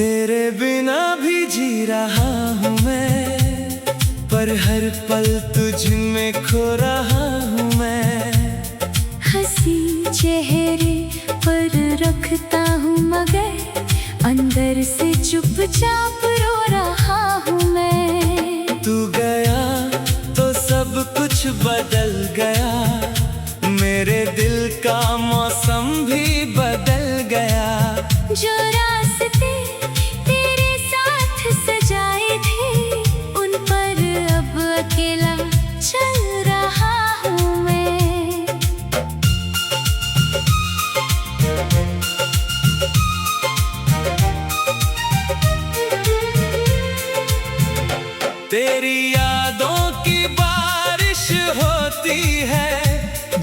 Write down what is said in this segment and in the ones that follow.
तेरे बिना भी जी रहा हूँ मैं, पर हर पल तुझ में खो रहा हूँ मैं। हंसी चेहरे पर रखता हूँ मगर अंदर से चुपचाप रो रहा हूँ मैं। तू गया तो सब कुछ बदल गया, मेरे दिल का मौसम भी बदल गया। जो रास्ते तेरे साथ सजाए थे उन पर अब अकेला चल रहा हूँ मैं। तेरी यादों की बारिश होती है,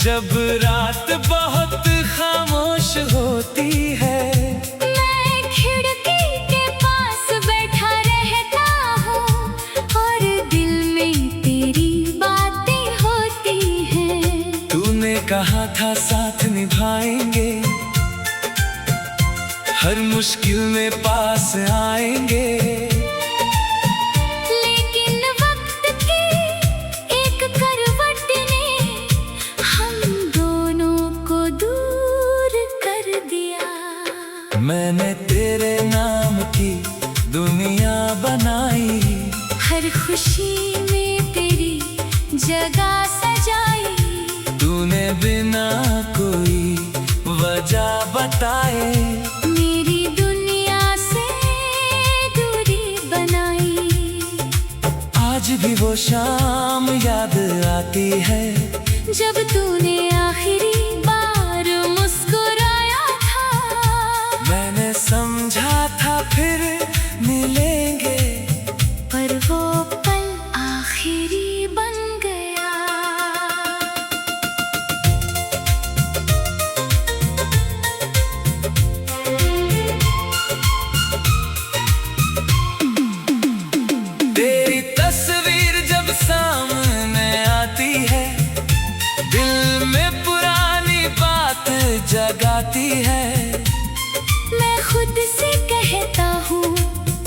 जब रात बहुत खामोश होती है। मैं खिड़की के पास बैठा रहता हूँ और दिल में तेरी बातें होती हैं। तूने कहा था साथ निभाएंगे, हर मुश्किल में पास आएंगे। लेकिन वक्त की एक करवट ने हम दोनों को दूर कर दिया। मैंने तेरे नाम की दुनिया बनाई, हर खुशी में तेरी जगह सजाई। तूने बिना कोई वजह बताए मेरी दुनिया से दूरी बनाई। आज भी वो शाम याद आती है, जब तूने आखिरी बार मुस्कुराया था। मैंने समझा था फिर मिलेंगे, पर वो पल आखिरी बन गया। तेरी तस्वीर जब सामने आती है, दिल में पुरानी बात जगाती है। मैं खुद से कहता हूँ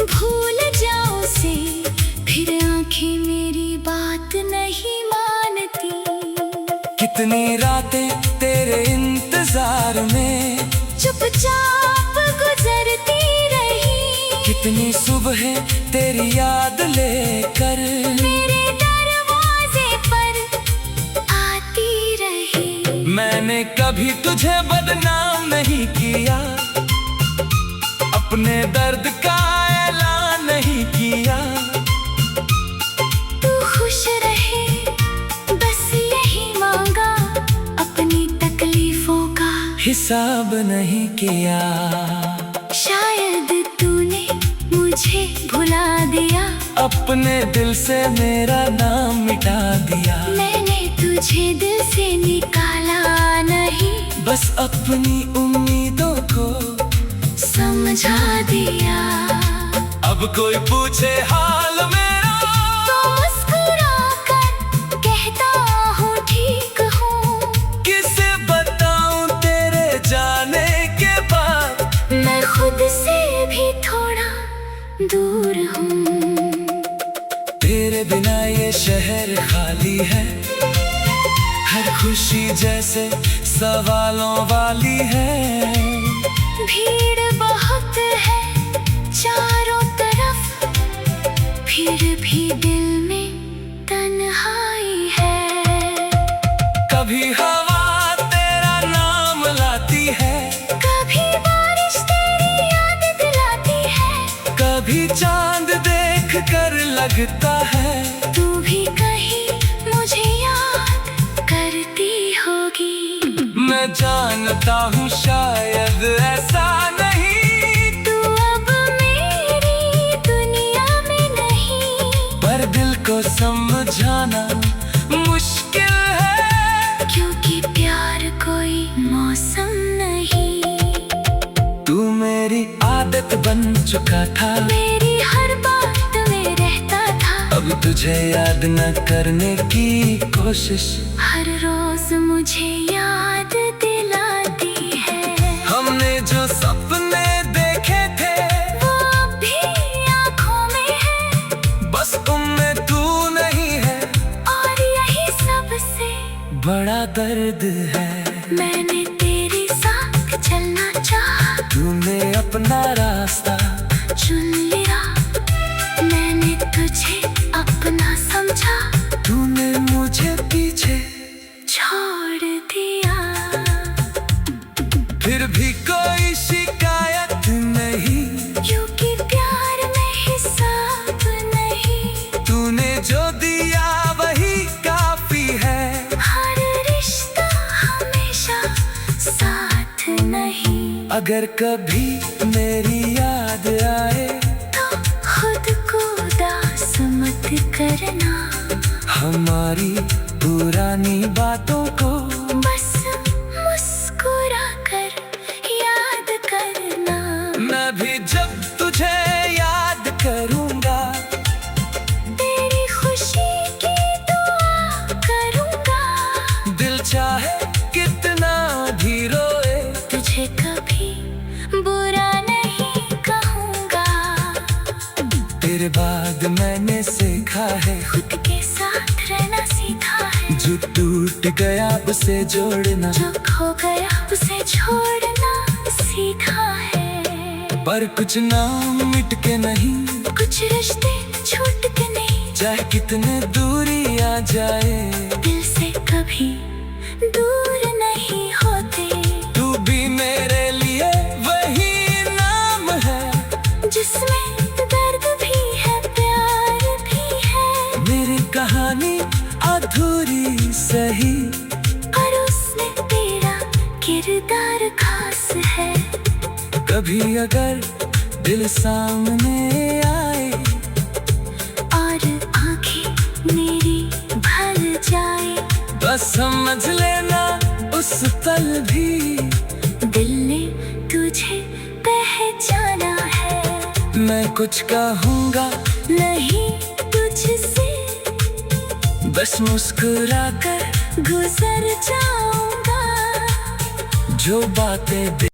भूल जाओ उसे, फिर आंखें मेरी बात नहीं मानती। कितनी रातें तेरे इंतजार में चुपचाप गुजरती रही, कितनी सुबहें तेरी याद लेकर मेरे दरवाजे पर आती रही। मैंने कभी तुझे बदनाम नहीं किया, अपने दर्द का ऐलान नहीं किया। तू खुश रहे बस यही मांगा, अपनी तकलीफों का हिसाब नहीं किया। शायद तूने मुझे भुला दिया, अपने दिल से मेरा नाम मिटा दिया। मैंने तुझे दिल से निकाला नहीं, बस अपनी उम्मीदों को समझा दिया। अब कोई पूछे हाल मेरा तो मुस्कुरा कर कहता हूँ ठीक हूँ। किसे बताऊं तेरे जाने के बाद, मैं खुद से भी थोड़ा दूर हूँ। तेरे बिना ये शहर खाली है, हर खुशी जैसे सवालों वाली है। भीड़ बहुत है चारों तरफ, फिर भी दिल में तन्हाई है। कभी हवा तेरा नाम लाती है, कभी बारिश तेरी याद दिलाती है, कभी चांद देख कर लगता है तू भी कहीं मुझे याद करती होगी। मैं जानता हूँ शायद ऐसा नहीं, तू अब मेरी दुनिया में नहीं, पर दिल को समझाना मुश्किल है। क्योंकि प्यार कोई मौसम नहीं। तू मेरी आदत बन चुका था, मेरी हर बात में रहता था। अब तुझे याद न करने की कोशिश हर रोज मुझे याद दिलाती है। हमने जो सपने देखे थे वो दर्द है। मैंने तेरे साथ चलना चाहा, तूने अपना रास्ता चुन लिया। मैंने तुझे अपना समझा, तूने मुझे पीछे छोड़ दिया। फिर भी कोई शिकायत नहीं, क्योंकि प्यार में हिसाब नहीं। तूने जो दिया वही काफी है। हर रिश्ता हमेशा साथ नहीं। अगर कभी मेरी याद आए तो खुद को उदास मत करना। हमारी पुरानी बातों को बस मुस्कुरा कर याद करना। मैं भी जब तुझे याद करूंगा, तेरी खुशी की दुआ करूंगा। दिल चाहे कितना भी रोए, तुझे कभी बुरा नहीं कहूंगा। तेरे बाद मैंने सीखा है, खुद के साथ रहना सीखा है। जो टूट गया उसे जोड़ना, जो खो गया उसे छोड़ना सीखा है। पर कुछ नाम मिट के नहीं, कुछ रिश्ते छूट के नहीं। चाहे कितने दूरी आ जाए, दिल से कभी दूर नहीं होते। तू भी मेरे लिए वही नाम है, जिसमें दर्द भी है प्यार भी है। मेरी कहानी अधूरी सही, और उसमें तेरा किरदार खास है। कभी अगर दिल सामने आए और आंखें मेरी भर जाए, बस समझ लेना उस पल भी दिल ने तुझे पहचाना है। मैं कुछ कहूँगा नहीं तुझसे, बस मुस्कुरा कर गुजर जाऊंगा। जो बातें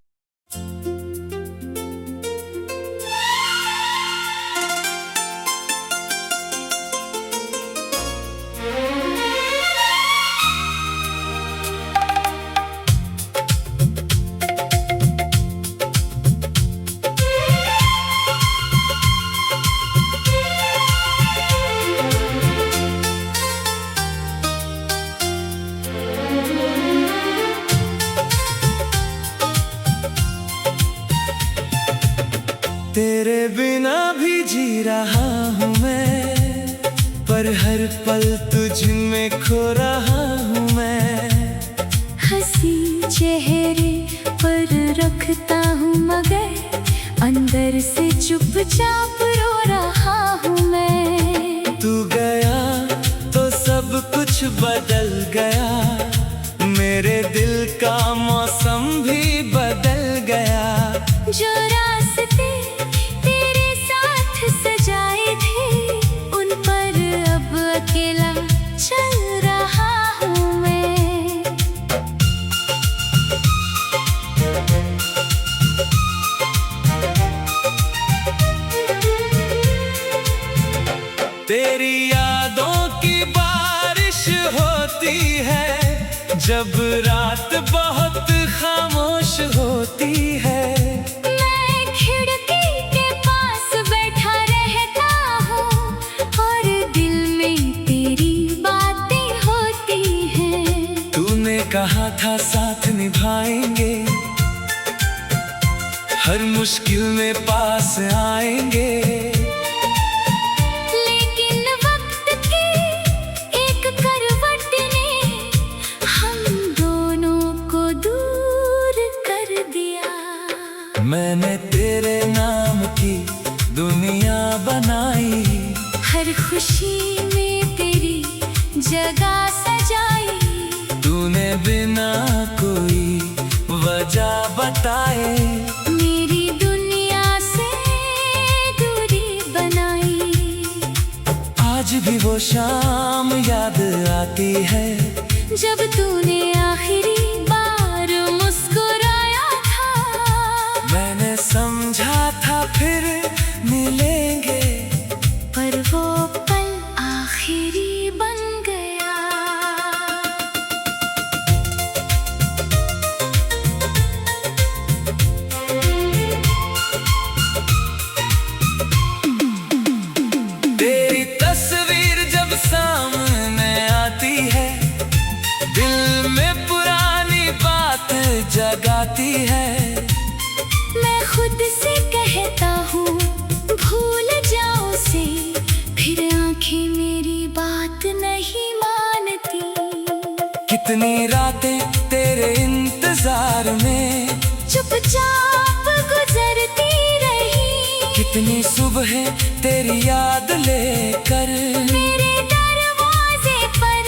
तेरे बिना भी जी रहा हूँ मैं, पर हर पल तुझ में खो रहा हूँ मैं। हंसी चेहरे पर रखता हूँ मगर अंदर से चुपचाप रो रहा हूँ मैं। तू गया तो सब कुछ बदल गया, मेरे दिल का मौसम भी बदल गया। जो रास्ते तेरे साथ सजाए थे, उन पर अब अकेला चल रहा हूँ मैं। तेरी यादों की बारिश होती है, जब रात बहुत खामोश होती है। मैं खिड़की के पास बैठा रहता हूँ और दिल में तेरी बातें होती हैं। तूने कहा था साथ निभाएंगे, हर मुश्किल में पास आएंगे। लेकिन वक्त की एक करवट ने हम दोनों को दूर कर दिया। मैंने तेरे नाम की दुनिया बनाई, हर खुशी में तेरी जगह सजाई। तूने बिना कोई वजह बताए मेरी दुनिया से दूरी बनाई। आज भी वो शाम याद आती है, जब तूने आखिरी बार मुस्कुराया था। मैंने समझा था फिर मिलेंगे, पर वो पल आखिरी बन गया। खुद से कहता हूँ भूल जाओ उसे, फिर आंखें मेरी बात नहीं मानती। कितनी रातें तेरे इंतजार में चुपचाप गुजरती रही, कितनी सुबह तेरी याद लेकर मेरे दरवाजे पर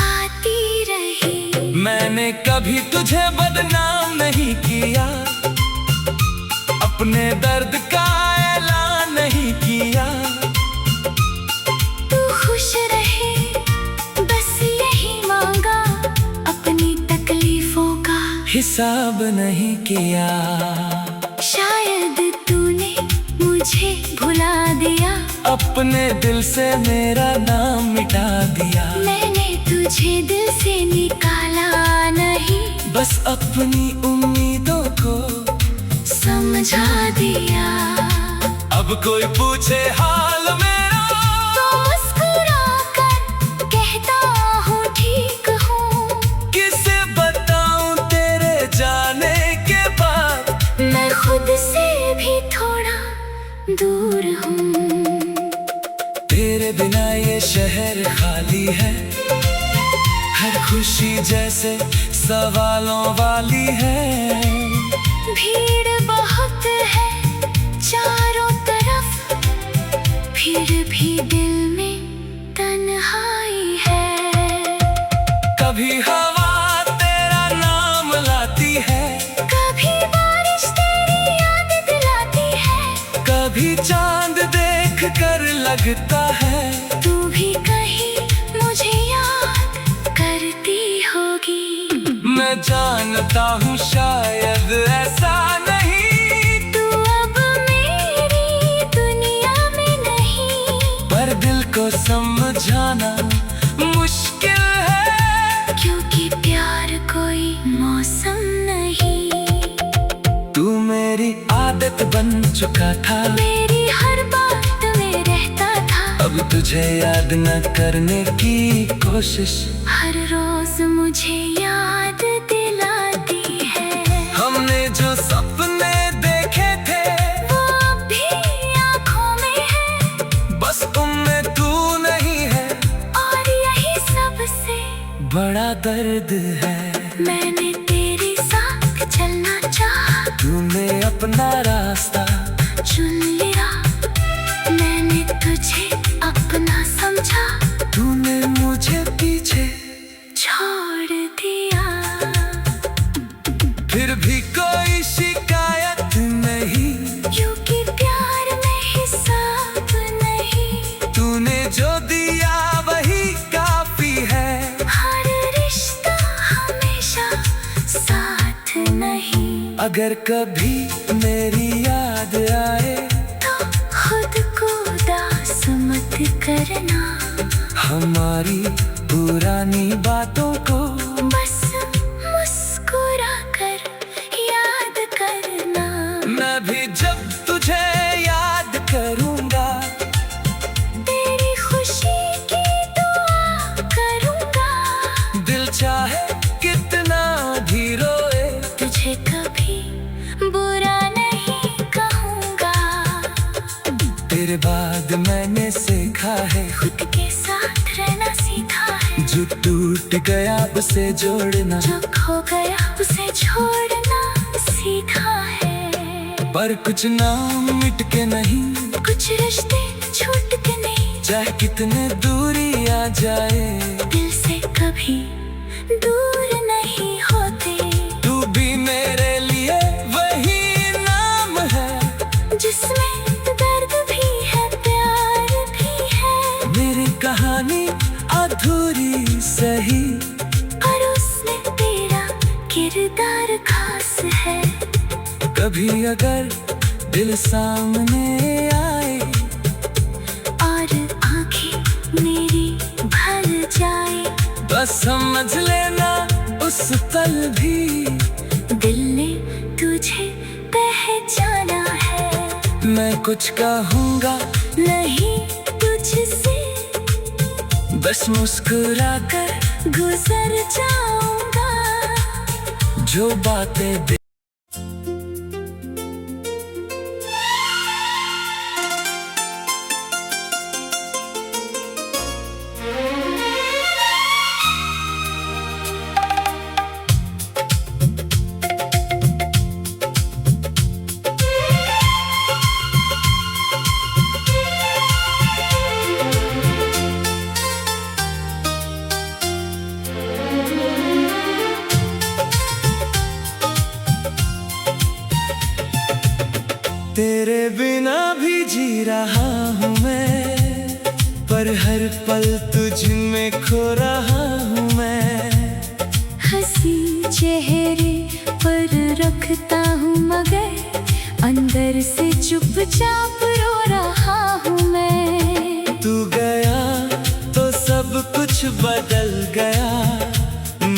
आती रही। मैंने कभी तुझे बदनाम नहीं किया, अपने दर्द का ऐलान नहीं किया। तू खुश रहे बस यही मांगा, अपनी तकलीफों का हिसाब नहीं किया। शायद तूने मुझे भुला दिया, अपने दिल से मेरा नाम मिटा दिया। मैंने तुझे दिल से निकाला नहीं, बस अपनी उम्मीदों को समझा दिया। अब कोई पूछे हाल मेरा तो मुस्कुरा कर कहता हूँ ठीक हूँ। किसे बताऊं तेरे जाने के बाद, मैं खुद से भी थोड़ा दूर हूँ। तेरे बिना ये शहर खाली है, हर खुशी जैसे सवालों वाली है। भीड़ बहुत है चारों तरफ, फिर भी दिल में तन्हाई है। कभी हवा तेरा नाम लाती है, कभी बारिश तेरी याद दिलाती है, कभी चांद देख कर लगता है तू भी कहीं मुझे याद करती होगी। मैं जानता हूँ शायद ऐसा नहीं, तू अब मेरी दुनिया में नहीं, पर दिल को समझाना मुश्किल है। क्योंकि प्यार कोई मौसम नहीं। तू मेरी आदत बन चुका था, मेरी हर बात में रहता था, अब तुझे याद न करने की कोशिश हर रोज मुझे याद दिलाती है। हमने जो सपने देखे थे वो अब भी आँखों में है, बस उनमें तू नहीं है, और यही सबसे बड़ा दर्द है। मैंने तेरे साथ चलना चाहा, तूने अपना रास्ता चुन लिया। मैंने तुझे अपना समझा, तूने मुझे पीछे छोड़ दिया। फिर भी कोई शिकायत नहीं, क्योंकि प्यार में हिसाब नहीं, तूने जो दिया वही काफी है। हर रिश्ता हमेशा साथ नहीं। अगर कभी मेरी याद आए तो खुद को उदास मत करना, हमारी पुरानी बातों को बस मुस्कुरा कर याद करना। मैं भी जब तुझे याद करूंगा, तेरी खुशी की दुआ करूंगा, दिल चाहे कितना भी रोए, तुझे कभी बुरा नहीं कहूँगा। तेरे बाद मैंने सीखा है, खुद के साथ रहना सीखा है, जो टूट गया उसे जोड़ना, जो खो गया उसे छोड़ना सीखा है। पर कुछ नाम मिट के नहीं, कुछ रिश्ते छूट के नहीं, चाहे कितने दूरी आ जाए, दिल से कभी दूर नहीं होते। तू भी मेरे लिए वही नाम है, जिसमें दर्द भी है प्यार भी है। मेरी कहानी अधूरी सही, और उसमें तेरा किरदार खास है। कभी अगर दिल सामने आए और आंखें मेरी भर जाए, बस समझ लेना उस पल भी दिल ने तुझे पहचाना है। मैं कुछ कहूँगा नहीं तुझसे, बस मुस्कुरा कर गुजर जाऊंगा। जो बातें तेरे बिना भी जी रहा हूँ मैं, पर हर पल तुझ में खो रहा हूँ मैं। हंसी चेहरे पर रखता हूँ मगर अंदर से चुपचाप रो रहा हूँ मैं। तू गया तो सब कुछ बदल गया,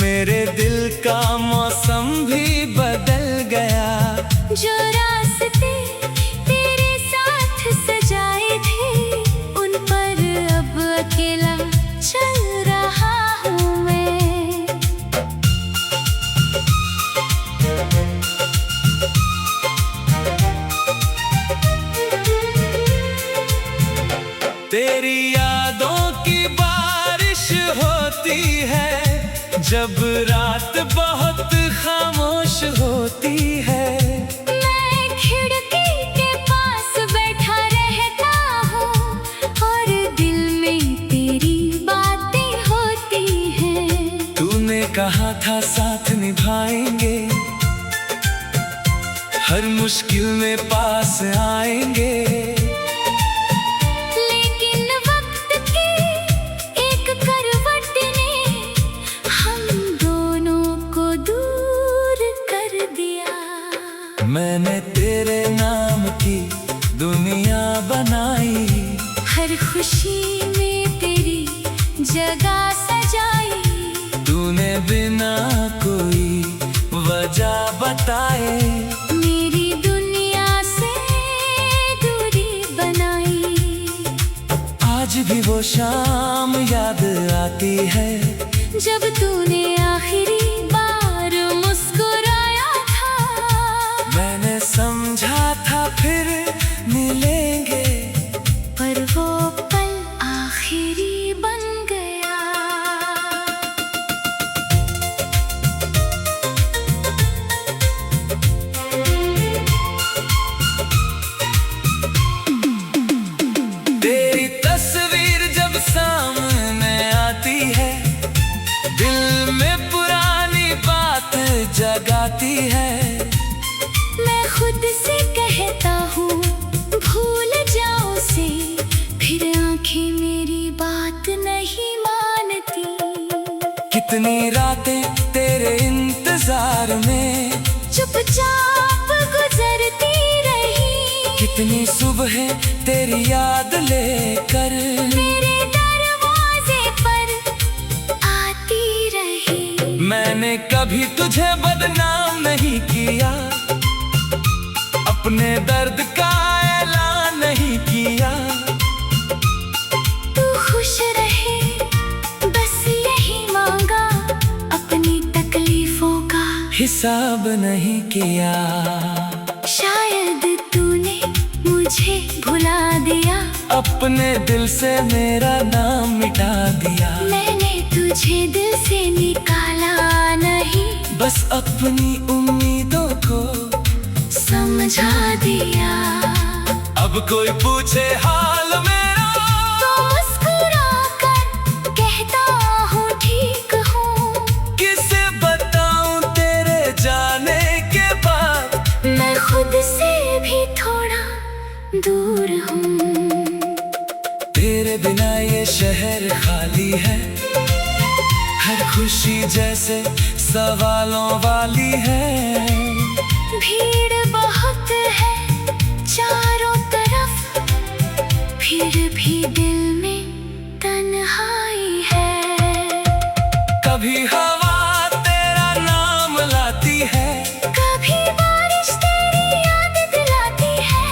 मेरे दिल का मौसम भी बदल गया। जो रास्ते तेरे साथ सजाए थे उन पर अब अकेला चल रहा हूँ मैं। तेरी यादों की बारिश होती है जब रात बहुत खामोश होती है। मैं खिड़की के पास बैठा रहता हूँ और दिल में तेरी बातें होती हैं। तूने कहा था साथ निभाएंगे, हर मुश्किल में पास आएंगे। लेकिन वक्त की एक करवट ने हम दोनों को दूर कर दिया। मैंने तेरे नाम की दुनिया बनाई, हर खुशी में तेरी जगह सजाई। तूने बिना कोई वजह बताए मेरी दुनिया से दूरी बनाई। आज भी वो शाम याद आती है जब तूने आखिरी बार मुस्कुराया था। मैंने समझा था फिर मिलेंगे, पर वो पल आखिरी बन गया। तेरी तस्वीर जब सामने आती है दिल में पुरानी बात जगाती है। मैं खुद से कहता हूँ भूल जाओ से, फिर आंखें मेरी बात नहीं मानती। कितनी रातें तेरे इंतजार में चुपचाप गुजरती रही। कितनी सुबह तेरी याद लेकर मेरे दरवाजे पर आती रही। मैंने कभी तुझे बदनाम नहीं किया, अपने दर्द का ऐलान नहीं किया। तू खुश रहे बस यही मांगा, अपनी तकलीफों का हिसाब नहीं किया। शायद तूने मुझे भुला दिया, अपने दिल से मेरा नाम मिटा दिया। मैंने तुझे दिल से निकाला नहीं, बस अपनी उम्मीदों को समझा दिया। अब कोई पूछे हाल मेरा तो मुस्कुरा कर कहता हूँ ठीक हूँ। किसे बताऊं तेरे जाने के बाद, मैं खुद से भी थोड़ा दूर हूँ। तेरे बिना ये शहर खाली है, हर खुशी जैसे सवालों वाली है। भीड़ बहुत है चारों तरफ, फिर भी दिल में तन्हाई है। कभी हवा तेरा नाम लाती है, कभी बारिश तेरी याद दिलाती है।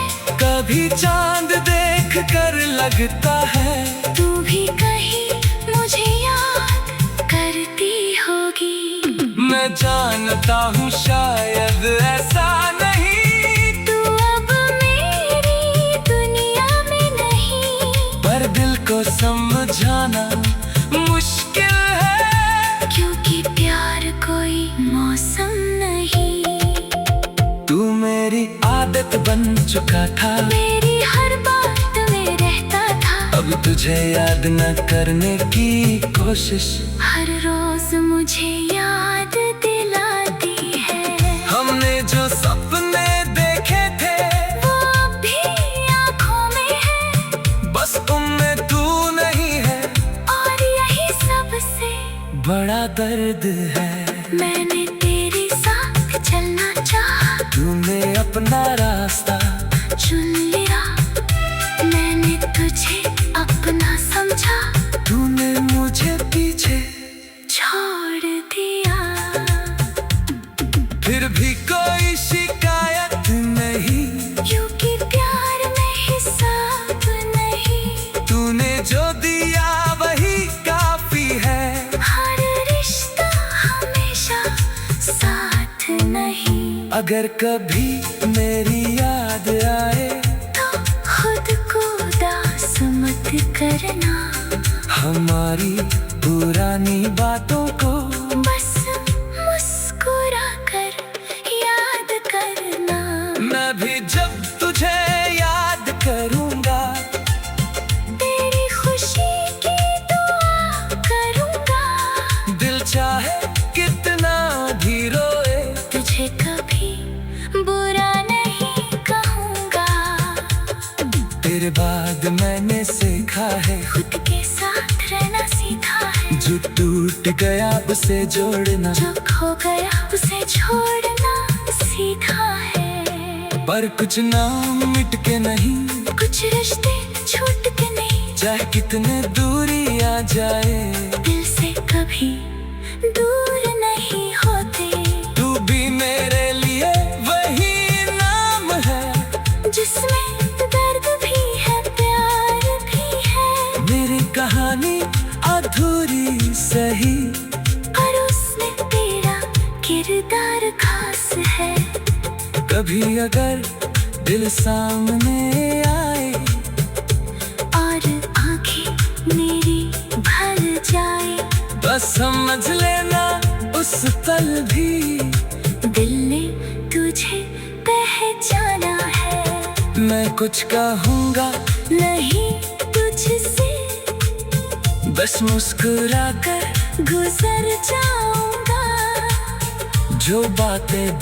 कभी चांद देख कर लगता है तू भी कहीं मुझे याद करती होगी। मैं जानता हूँ शायद ऐसा नहीं, तू अब मेरी दुनिया में नहीं, पर दिल को समझाना मुश्किल है। क्योंकि प्यार कोई मौसम नहीं। तू मेरी आदत बन चुका था, मेरी हर बात में रहता था। अब तुझे याद न करने की कोशिश हर रोज मुझे याद दिलाती है। हमने जो सपने देखे थे वो बना रास्ता चुन लिया मैंने तुझे अपना समझा, तूने मुझे पीछे छोड़ दिया। फिर भी कोई शिकायत नहीं, क्योंकि प्यार में हिसाब नहीं। तूने जो दिया वही काफी है। हर रिश्ता हमेशा साथ नहीं। अगर कभी मेरी याद आए तो खुद को दास मत करना, हमारी पुरानी बातों को बस मुस्कुरा कर याद करना। मैं भी जब तुझे याद करूंगा, तेरी खुशी की दुआ करूंगा। दिल चाहे कितना भी रोए, तुझे कभी बुरा नहीं कहूँगा। तेरे बाद मैंने सीखा है, खुद के साथ रहना सीखा है। जो टूट गया उसे जोड़ना, जो खो गया उसे छोड़ना सीखा है। पर कुछ नाम मिट के नहीं, कुछ रिश्ते छूट के नहीं। चाहे कितने दूरी आ जाए, दिल से कभी दूर नहीं होते। तू भी मेरे लिए वही नाम है, जिसमें दर्द भी है प्यार भी है। मेरी कहानी अधूरी सही, और उसमें तेरा किरदार खास है। कभी अगर दिल सामने आए और आंखें मेरी भर जाए, बस समझ लेना उस पल भी दिल ने तुझे पहचाना है। मैं कुछ कहूँगा नहीं तुझसे, बस मुस्कुरा कर गुजर जाऊंगा। जो बातें